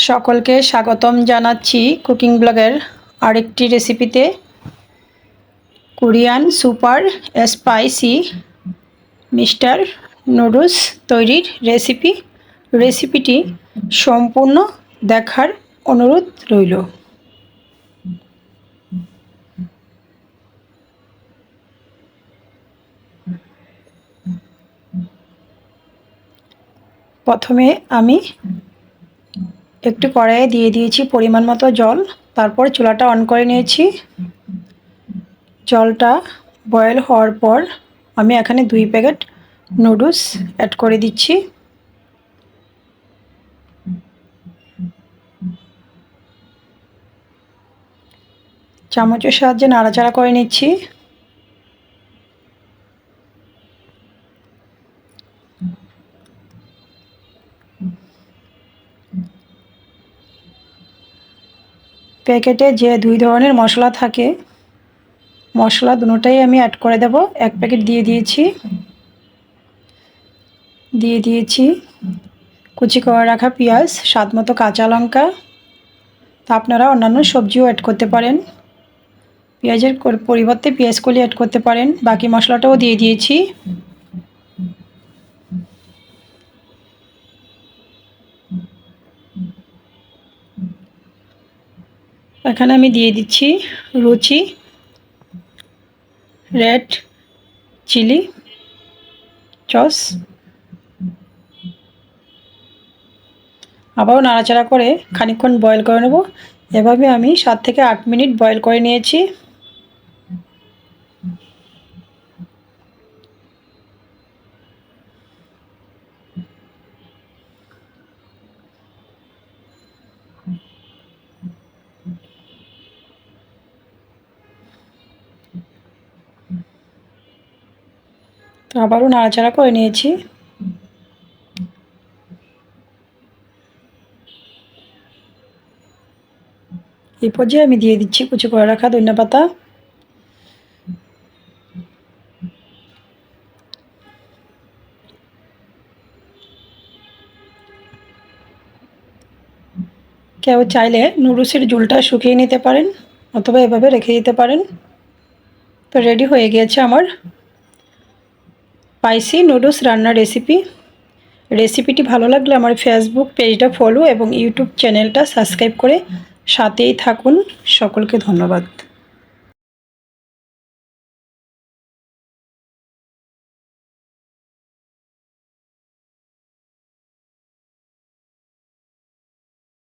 সকলকে স্বাগতম জানাচ্ছি কুকিং ব্লগের আরেকটি রেসিপিতে। Korean super spicy mister noodles তৈরির রেসিপিটি সম্পূর্ণ দেখার অনুরোধ রইল। প্রথমে আমি একটু কড়াইয়ে দিয়ে দিয়েছি পরিমাণ মতো জল, তারপর চুলাটা অন করে নিয়েছি। জলটা বয়েল হওয়ার পর আমি এখানে 2 প্যাকেট নুডলস অ্যাড করে দিচ্ছি। চামচের সাহায্যে নাড়াচাড়া করে নিচ্ছি। প্যাকেটে যে 2 ধরনের মশলা থাকে, মশলা দুটোটাই আমি অ্যাড করে দেব। 1 প্যাকেট দিয়ে দিয়েছি কুচি করে রাখা পেঁয়াজ, স্বাদ মতো কাঁচা লঙ্কা। তা আপনারা অন্যান্য সবজিও অ্যাড করতে পারেন, পেঁয়াজের পরিবর্তে পেঁয়াজ কলি অ্যাড করতে পারেন। বাকি মশলাটাও দিয়ে দিয়েছি। এখানে আমি দিয়ে দিচ্ছি রুচি রেড চিলি সস। আবারও নাড়াচাড়া করে খানিকক্ষণ বয়েল করে নেব। এভাবে আমি 7 থেকে 8 মিনিট বয়েল করে নিয়েছি। তো আবারও নাড়াচাড়া করে নিয়েছি। এই পর্যায়ে আমি দিয়ে দিচ্ছি কুচি করে রাখা ধনেপাতা। কেউ চাইলে নুডলসের ঝোলটা শুকিয়ে নিতে পারেন, অথবা এভাবে রেখে দিতে পারেন। তো রেডি হয়ে গিয়েছে আমার স্পাইসি নুডলস রান্নার রেসিপিটি ভালো লাগলে আমার ফেসবুক পেজটা ফলো এবং ইউটিউব চ্যানেলটা সাবস্ক্রাইব করে সাথেই থাকুন। সকলকে ধন্যবাদ।